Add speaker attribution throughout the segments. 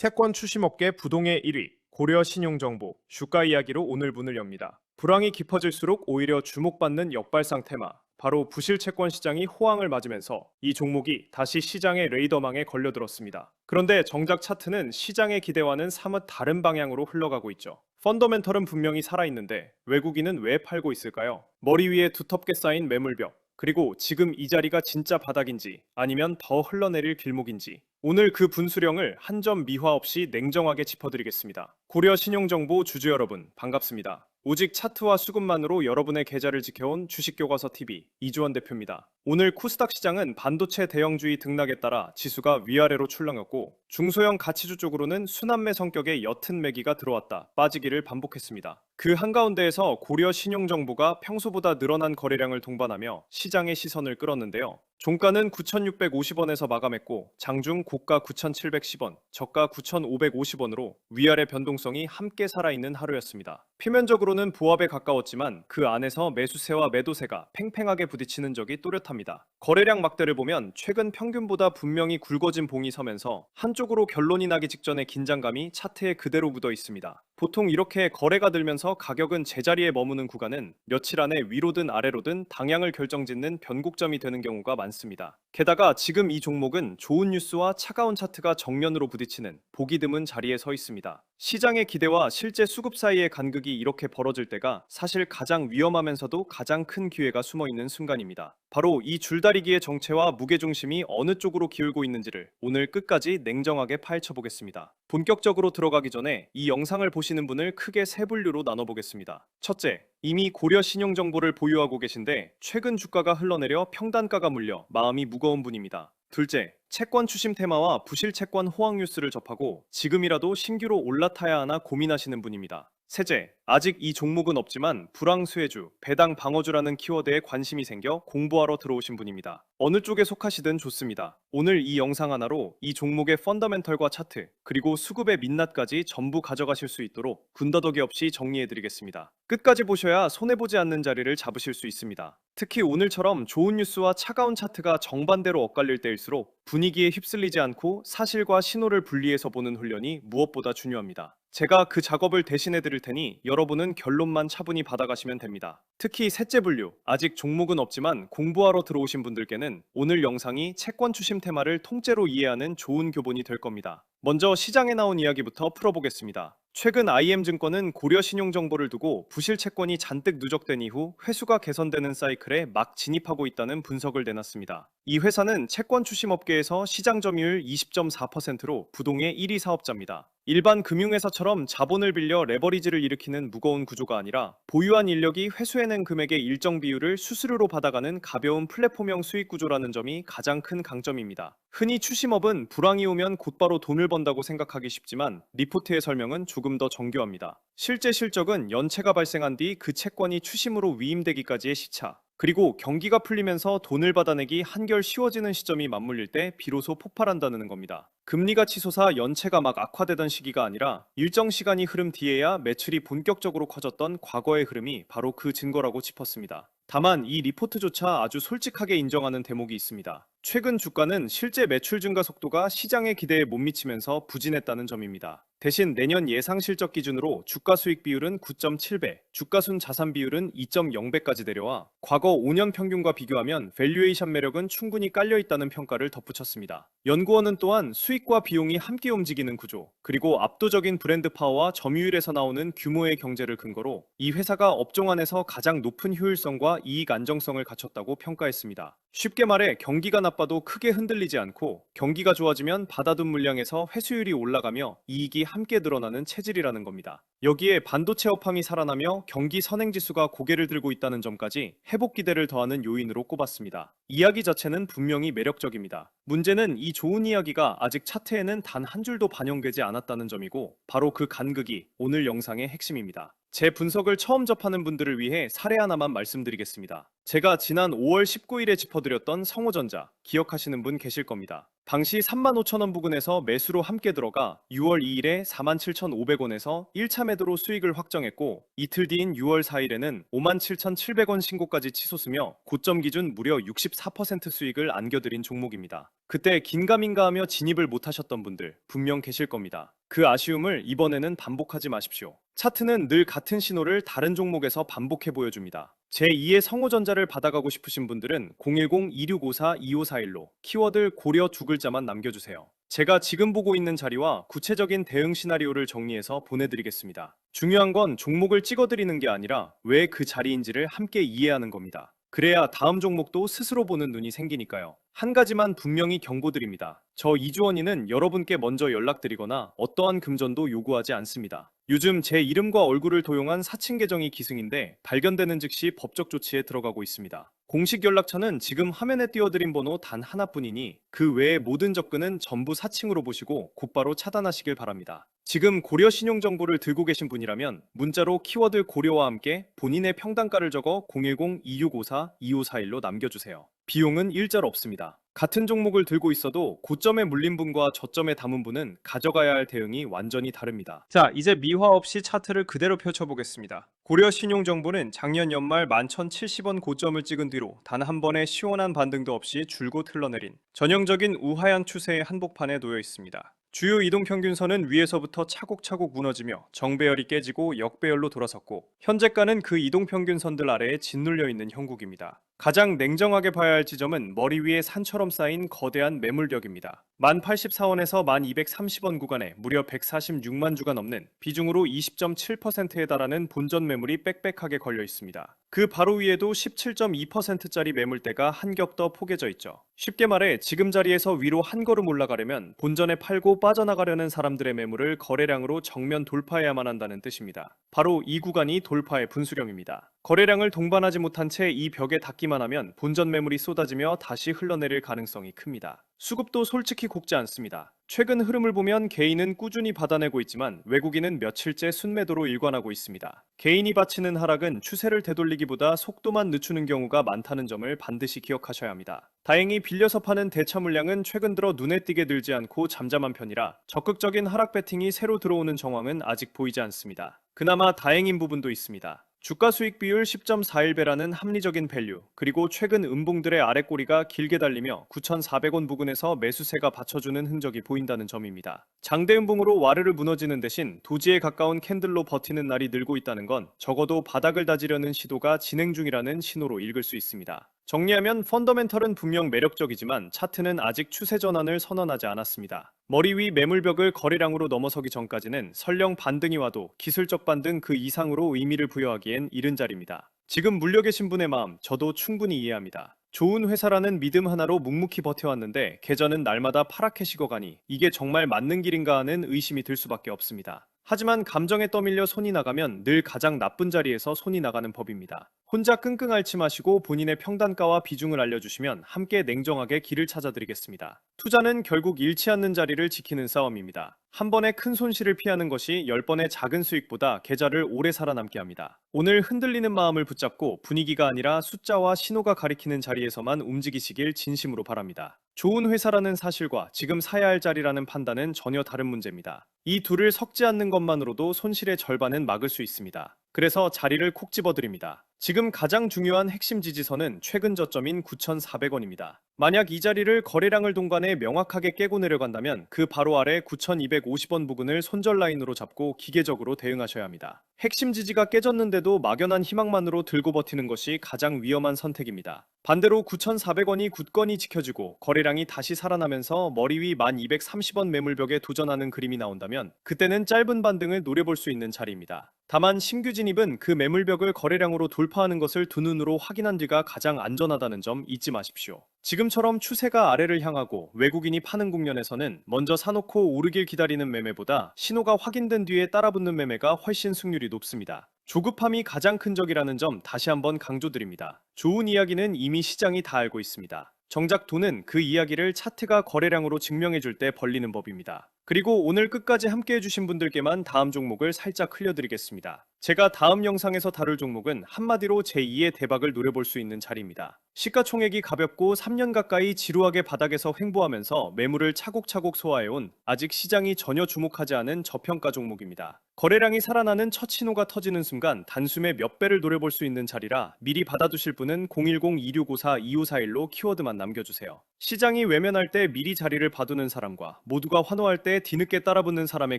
Speaker 1: 채권 추심업계 부동의 1위, 고려신용정보, 주가 이야기로 오늘 문을 엽니다. 불황이 깊어질수록 오히려 주목받는 역발상 테마, 바로 부실 채권 시장이 호황을 맞으면서 이 종목이 다시 시장의 레이더망에 걸려들었습니다. 그런데 정작 차트는 시장의 기대와는 사뭇 다른 방향으로 흘러가고 있죠. 펀더멘털은 분명히 살아있는데 외국인은 왜 팔고 있을까요? 머리 위에 두텁게 쌓인 매물벽, 그리고 지금 이 자리가 진짜 바닥인지 아니면 더 흘러내릴 길목인지 오늘 그 분수령을 한 점 미화 없이 냉정하게 짚어드리겠습니다. 고려 신용정보 주주 여러분 반갑습니다. 오직 차트와 수급만으로 여러분의 계좌를 지켜온 주식교과서TV 이주원 대표입니다. 오늘 코스닥 시장은 반도체 대형주의 등락에 따라 지수가 위아래로 출렁였고 중소형 가치주 쪽으로는 순환매 성격의 옅은 매기가 들어왔다 빠지기를 반복했습니다. 그 한가운데에서 고려 신용정보가 평소보다 늘어난 거래량을 동반하며 시장의 시선을 끌었는데요. 종가는 9,650원에서 마감했고 장중 고가 9,710원, 저가 9,550원으로 위아래 변동성이 함께 살아있는 하루였습니다. 표면적으로는 보합에 가까웠지만 그 안에서 매수세와 매도세가 팽팽하게 부딪히는 적이 또렷합니다. 거래량 막대를 보면 최근 평균보다 분명히 굵어진 봉이 서면서 한쪽으로 결론이 나기 직전의 긴장감이 차트에 그대로 묻어 있습니다. 보통 이렇게 거래가 들면서 가격은 제자리에 머무는 구간은 며칠 안에 위로든 아래로든 방향을 결정짓는 변곡점이 되는 경우가 많습니다. 게다가 지금 이 종목은 좋은 뉴스와 차가운 차트가 정면으로 부딪히는 보기 드문 자리에 서 있습니다. 시장의 기대와 실제 수급 사이의 간극이 이렇게 벌어질 때가 사실 가장 위험하면서도 가장 큰 기회가 숨어 있는 순간입니다. 바로 이 줄다리기의 정체와 무게중심이 어느 쪽으로 기울고 있는지를 오늘 끝까지 냉정하게 파헤쳐 보겠습니다. 본격적으로 들어가기 전에 이 영상을 보시는 분을 크게 세 분류로 나눠보겠습니다. 첫째, 이미 고려 신용정보를 보유하고 계신데 최근 주가가 흘러내려 평단가가 물려 마음이 무거운 분입니다. 둘째, 채권 추심 테마와 부실 채권 호황 뉴스를 접하고 지금이라도 신규로 올라타야 하나 고민하시는 분입니다. 셋째, 아직 이 종목은 없지만 불황 수혜주, 배당 방어주라는 키워드에 관심이 생겨 공부하러 들어오신 분입니다. 어느 쪽에 속하시든 좋습니다. 오늘 이 영상 하나로 이 종목의 펀더멘털과 차트, 그리고 수급의 민낯까지 전부 가져가실 수 있도록 군더더기 없이 정리해드리겠습니다. 끝까지 보셔야 손해보지 않는 자리를 잡으실 수 있습니다. 특히 오늘처럼 좋은 뉴스와 차가운 차트가 정반대로 엇갈릴 때일수록 분위기에 휩쓸리지 않고 사실과 신호를 분리해서 보는 훈련이 무엇보다 중요합니다. 제가 그 작업을 대신해 드릴 테니 여러분은 결론만 차분히 받아가시면 됩니다. 특히 셋째 분류, 아직 종목은 없지만 공부하러 들어오신 분들께는 오늘 영상이 채권 추심 테마를 통째로 이해하는 좋은 교본이 될 겁니다. 먼저 시장에 나온 이야기부터 풀어보겠습니다. 최근 IM증권은 고려 신용정보를 두고 부실 채권이 잔뜩 누적된 이후 회수가 개선되는 사이클에 막 진입하고 있다는 분석을 내놨습니다. 이 회사는 채권 추심 업계에서 시장 점유율 20.4%로 부동의 1위 사업자입니다. 일반 금융회사처럼 자본을 빌려 레버리지를 일으키는 무거운 구조가 아니라 보유한 인력이 회수해낸 금액의 일정 비율을 수수료로 받아가는 가벼운 플랫폼형 수익 구조라는 점이 가장 큰 강점입니다. 흔히 추심업은 불황이 오면 곧바로 돈을 번다고 생각하기 쉽지만 리포트의 설명은 조금 더 정교합니다. 실제 실적은 연체가 발생한 뒤 그 채권이 추심으로 위임되기까지의 시차, 그리고 경기가 풀리면서 돈을 받아내기 한결 쉬워지는 시점이 맞물릴 때 비로소 폭발한다는 겁니다. 금리가 치솟아 연체가 막 악화되던 시기가 아니라 일정 시간이 흐름 뒤에야 매출이 본격적으로 커졌던 과거의 흐름이 바로 그 증거라고 짚었습니다. 다만 이 리포트조차 아주 솔직하게 인정하는 대목이 있습니다. 최근 주가는 실제 매출 증가 속도가 시장의 기대에 못 미치면서 부진했다는 점입니다. 대신 내년 예상 실적 기준으로 주가 수익 비율은 9.7배, 주가순 자산 비율은 2.0배까지 내려와 과거 5년 평균과 비교하면 밸류에이션 매력은 충분히 깔려 있다는 평가를 덧붙였습니다. 연구원은 또한 수익과 비용이 함께 움직이는 구조, 그리고 압도적인 브랜드 파워와 점유율에서 나오는 규모의 경제를 근거로 이 회사가 업종 안에서 가장 높은 효율성과 이익 안정성을 갖췄다고 평가했습니다. 쉽게 말해 경기가 나빠도 크게 흔들리지 않고 경기가 좋아지면 받아둔 물량에서 회수율이 올라가며 이익이 함께 늘어나는 체질이라는 겁니다. 여기에 반도체 업황이 살아나며 경기 선행지수가 고개를 들고 있다는 점까지 회복 기대를 더하는 요인으로 꼽았습니다. 이야기 자체는 분명히 매력적입니다. 문제는 이 좋은 이야기가 아직 차트에는 단 한 줄도 반영되지 않았다는 점이고 바로 그 간극이 오늘 영상의 핵심입니다. 제 분석을 처음 접하는 분들을 위해 사례 하나만 말씀드리겠습니다. 제가 지난 5월 19일에 짚어드렸던 성호전자 기억하시는 분 계실 겁니다. 당시 35,000원 부근에서 매수로 함께 들어가 6월 2일에 47,500원에서 1차 매도로 수익을 확정했고 이틀 뒤인 6월 4일에는 57,700원 신고까지 치솟으며 고점 기준 무려 64% 수익을 안겨드린 종목입니다. 그때 긴가민가하며 진입을 못하셨던 분들 분명 계실 겁니다. 그 아쉬움을 이번에는 반복하지 마십시오. 차트는 늘 같은 신호를 다른 종목에서 반복해 보여줍니다. 제2의 성호전자를 받아가고 싶으신 분들은 010-2654-2541로 키워드 고려 두 글자만 남겨주세요. 제가 지금 보고 있는 자리와 구체적인 대응 시나리오를 정리해서 보내드리겠습니다. 중요한 건 종목을 찍어드리는 게 아니라 왜 그 자리인지를 함께 이해하는 겁니다. 그래야 다음 종목도 스스로 보는 눈이 생기니까요. 한 가지만 분명히 경고드립니다. 저 이주원이는 여러분께 먼저 연락드리거나 어떠한 금전도 요구하지 않습니다. 요즘 제 이름과 얼굴을 도용한 사칭 계정이 기승인데 발견되는 즉시 법적 조치에 들어가고 있습니다. 공식 연락처는 지금 화면에 띄워드린 번호 단 하나뿐이니 그 외의 모든 접근은 전부 사칭으로 보시고 곧바로 차단하시길 바랍니다. 지금 고려 신용정보를 들고 계신 분이라면 문자로 키워드 고려와 함께 본인의 평단가를 적어 010-2654-2541로 남겨주세요. 비용은 일절 없습니다. 같은 종목을 들고 있어도 고점에 물린 분과 저점에 담은 분은 가져가야 할 대응이 완전히 다릅니다. 자, 이제 미화 없이 차트를 그대로 펼쳐보겠습니다. 고려 신용정보는 작년 연말 11,070원 고점을 찍은 뒤로 단 한 번의 시원한 반등도 없이 줄곧 흘러내린 전형적인 우하향 추세의 한복판에 놓여 있습니다. 주요 이동평균선은 위에서부터 차곡차곡 무너지며 정배열이 깨지고 역배열로 돌아섰고 현재가는 그 이동평균선들 아래에 짓눌려 있는 형국입니다. 가장 냉정하게 봐야 할 지점은 머리 위에 산처럼 쌓인 거대한 매물력입니다. 1084원에서 1230원 구간에 무려 146만 주가 넘는 비중으로 20.7%에 달하는 본전 매물이 빽빽하게 걸려 있습니다. 그 바로 위에도 17.2%짜리 매물대가 한 겹 더 포개져 있죠. 쉽게 말해 지금 자리에서 위로 한 걸음 올라가려면 본전에 팔고 빠져나가려는 사람들의 매물을 거래량으로 정면 돌파해야만 한다는 뜻입니다. 바로 이 구간이 돌파의 분수령입니다. 거래량을 동반하지 못한 채 이 벽에 닿기만 하면 본전 매물이 쏟아지며 다시 흘러내릴 가능성이 큽니다. 수급도 솔직히 곱지 않습니다. 최근 흐름을 보면 개인은 꾸준히 받아내고 있지만 외국인은 며칠째 순매도로 일관하고 있습니다. 개인이 바치는 하락은 추세를 되돌리기보다 속도만 늦추는 경우가 많다는 점을 반드시 기억하셔야 합니다. 다행히 빌려서 파는 대차 물량은 최근 들어 눈에 띄게 늘지 않고 잠잠한 편이라 적극적인 하락 배팅이 새로 들어오는 정황은 아직 보이지 않습니다. 그나마 다행인 부분도 있습니다. 주가 수익 비율 10.41배라는 합리적인 밸류, 그리고 최근 음봉들의 아랫꼬리가 길게 달리며 9,400원 부근에서 매수세가 받쳐주는 흔적이 보인다는 점입니다. 장대 음봉으로 와르르 무너지는 대신 도지에 가까운 캔들로 버티는 날이 늘고 있다는 건 적어도 바닥을 다지려는 시도가 진행 중이라는 신호로 읽을 수 있습니다. 정리하면 펀더멘털은 분명 매력적이지만 차트는 아직 추세 전환을 선언하지 않았습니다. 머리 위 매물벽을 거래량으로 넘어서기 전까지는 설령 반등이 와도 기술적 반등 그 이상으로 의미를 부여하기엔 이른 자리입니다. 지금 물려 계신 분의 마음 저도 충분히 이해합니다. 좋은 회사라는 믿음 하나로 묵묵히 버텨왔는데 계좌는 날마다 파랗게 식어가니 이게 정말 맞는 길인가 하는 의심이 들 수밖에 없습니다. 하지만 감정에 떠밀려 손이 나가면 늘 가장 나쁜 자리에서 손이 나가는 법입니다. 혼자 끙끙 앓지 마시고 본인의 평단가와 비중을 알려주시면 함께 냉정하게 길을 찾아드리겠습니다. 투자는 결국 잃지 않는 자리를 지키는 싸움입니다. 한 번의 큰 손실을 피하는 것이 10번의 작은 수익보다 계좌를 오래 살아남게 합니다. 오늘 흔들리는 마음을 붙잡고 분위기가 아니라 숫자와 신호가 가리키는 자리에서만 움직이시길 진심으로 바랍니다. 좋은 회사라는 사실과 지금 사야 할 자리라는 판단은 전혀 다른 문제입니다. 이 둘을 섞지 않는 것만으로도 손실의 절반은 막을 수 있습니다. 그래서 자리를 콕 집어드립니다. 지금 가장 중요한 핵심 지지선은 최근 저점인 9,400원입니다. 만약 이 자리를 거래량을 동반해 명확하게 깨고 내려간다면 그 바로 아래 9,250원 부근을 손절 라인으로 잡고 기계적으로 대응하셔야 합니다. 핵심 지지가 깨졌는데도 막연한 희망만으로 들고 버티는 것이 가장 위험한 선택입니다. 반대로 9,400원이 굳건히 지켜지고 거래량이 다시 살아나면서 머리 위 1,230원 매물벽에 도전하는 그림이 나온다면 그때는 짧은 반등을 노려볼 수 있는 자리입니다. 다만 신규 진입은 그 매물벽을 거래량으로 돌파하는 것을 두 눈으로 확인한 뒤가 가장 안전하다는 점 잊지 마십시오. 지금처럼 추세가 아래를 향하고 외국인이 파는 국면에서는 먼저 사놓고 오르길 기다리는 매매보다 신호가 확인된 뒤에 따라붙는 매매가 훨씬 승률이 높습니다. 조급함이 가장 큰 적이라는 점 다시 한번 강조드립니다. 좋은 이야기는 이미 시장이 다 알고 있습니다. 정작 돈은 그 이야기를 차트가 거래량으로 증명해줄 때 벌리는 법입니다. 그리고 오늘 끝까지 함께 해주신 분들께만 다음 종목을 살짝 흘려드리겠습니다. 제가 다음 영상에서 다룰 종목은 한마디로 제2의 대박을 노려볼 수 있는 자리입니다. 시가총액이 가볍고 3년 가까이 지루하게 바닥에서 횡보하면서 매물을 차곡차곡 소화해온 아직 시장이 전혀 주목하지 않은 저평가 종목입니다. 거래량이 살아나는 첫 신호가 터지는 순간 단숨에 몇 배를 노려볼 수 있는 자리라 미리 받아두실 분은 010-2654-2541로 키워드만 남겨주세요. 시장이 외면할 때 미리 자리를 봐두는 사람과 모두가 환호할 때 뒤늦게 따라붙는 사람의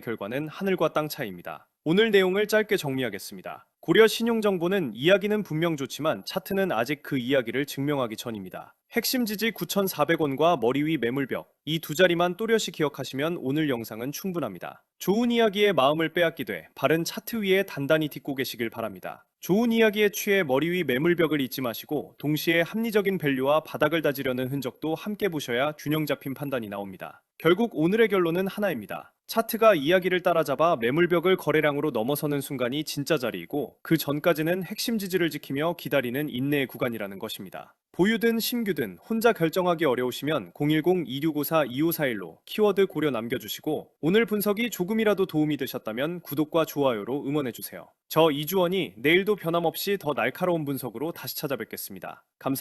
Speaker 1: 결과는 하늘과 땅 차이입니다. 오늘 내용을 짧게 정리하겠습니다. 고려 신용정보는 이야기는 분명 좋지만 차트는 아직 그 이야기를 증명하기 전입니다. 핵심 지지 9,400원과 머리 위 매물벽, 이 두 자리만 또렷이 기억하시면 오늘 영상은 충분합니다. 좋은 이야기에 마음을 빼앗기되 바른 차트 위에 단단히 딛고 계시길 바랍니다. 좋은 이야기에 취해 머리 위 매물벽을 잊지 마시고 동시에 합리적인 밸류와 바닥을 다지려는 흔적도 함께 보셔야 균형 잡힌 판단이 나옵니다. 결국 오늘의 결론은 하나입니다. 차트가 이야기를 따라잡아 매물벽을 거래량으로 넘어서는 순간이 진짜 자리이고 그 전까지는 핵심 지지를 지키며 기다리는 인내의 구간이라는 것입니다. 보유든 신규든 혼자 결정하기 어려우시면 010-2654-2541로 키워드 고려 남겨주시고 오늘 분석이 조금이라도 도움이 되셨다면 구독과 좋아요로 응원해주세요. 저 이주원이 내일도 변함없이 더 날카로운 분석으로 다시 찾아뵙겠습니다. 감사합니다.